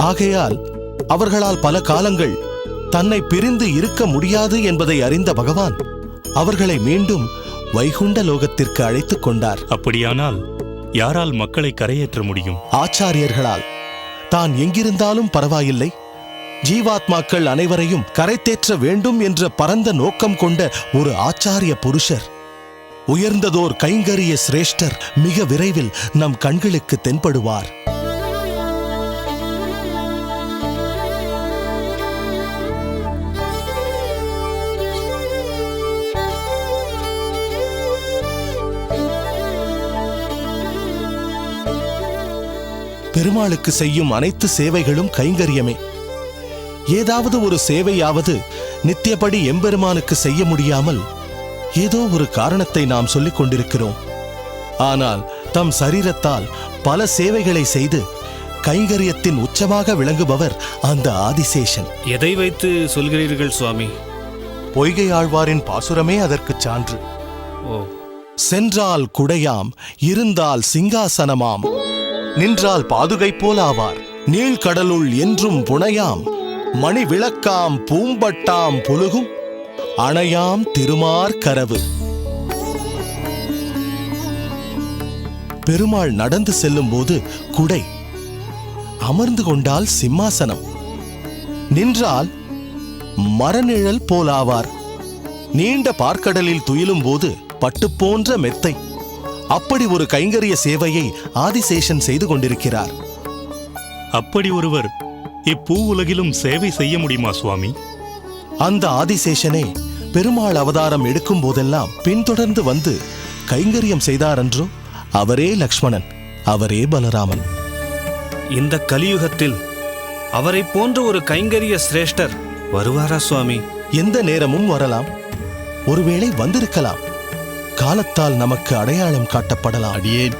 ஆகையால் அவர்களால் பல காலங்கள் தன்னை பிரிந்து இருக்க முடியாது என்பதை அறிந்த பகவான் அவர்களை மீண்டும் வைகுண்ட லோகத்திற்கு அழைத்துக் கொண்டார். அப்படியானால் யாரால் மக்களை கரையேற்ற முடியும்? ஆச்சாரியர்களால். தான் எங்கிருந்தாலும் பரவாயில்லை, ஜீவாத்மாக்கள் அனைவரையும் கரைத்தேற்ற வேண்டும் என்ற பரந்த நோக்கம் கொண்ட ஒரு ஆச்சாரிய புருஷர், உயர்ந்ததோர் கைங்கரிய சிரேஷ்டர் மிக விரைவில் நம் கண்களுக்கு தென்படுவார். பெருமாளுக்கு செய்யும் அனைத்து சேவைகளும் கைங்கரியமே. ஏதாவது ஒரு சேவையாவது நித்தியப்படி எம்பெருமானுக்கு செய்ய முடியாமல் ஏதோ ஒரு காரணத்தை நாம் சொல்லிக் கொண்டிருக்கிறோம். ஆனால் தம் சரீரத்தால் பல சேவைகளை செய்து கைங்கரியத்தின் உச்சமாக விளங்குபவர் அந்த ஆதிசேஷன். எதை வைத்து சொல்கிறீர்கள் சுவாமி? பொய்கை ஆழ்வாரின் பாசுரமே அதற்குச் சான்று. சென்றால் குடையாம், இருந்தால் சிங்காசனமாம், நின்றால் பாதுகை போலாவார், நீழ்கடலுள் என்றும் புனையாம், மணி விளக்காம் பூம்பட்டாம் புலுகும், அணையாம் திருமார் கரவு. பெருமாள் நடந்து செல்லும் போது குடை, அமர்ந்து கொண்டால் சிம்மாசனம், நின்றால் மரநிழல் போலாவார், நீண்ட பார்க்கடலில் துயிலும் போது பட்டு போன்ற மெத்தை. அப்படி ஒரு கைங்கரிய சேவையை ஆதிசேஷன் செய்து கொண்டிருக்கிறார். அப்படி ஒருவர் இப்பூ உலகிலும் சேவை செய்ய முடியுமா சுவாமி? அந்த ஆதிசேஷனே பெருமாள் அவதாரம் எடுக்கும் போதெல்லாம் பின்தொடர்ந்து வந்து கைங்கரியம் செய்தாரன்றோ? அவரே லக்ஷ்மணன், அவரே பலராமன். இந்த கலியுகத்தில் அவரை போன்ற ஒரு கைங்கரிய சிரேஷ்டர் வருவாரா சுவாமி? எந்த நேரமும் வரலாம், ஒருவேளை வந்திருக்கலாம். காலத்தால் நமக்கு அடையாளம் காட்டப்படலாம். அடியேன்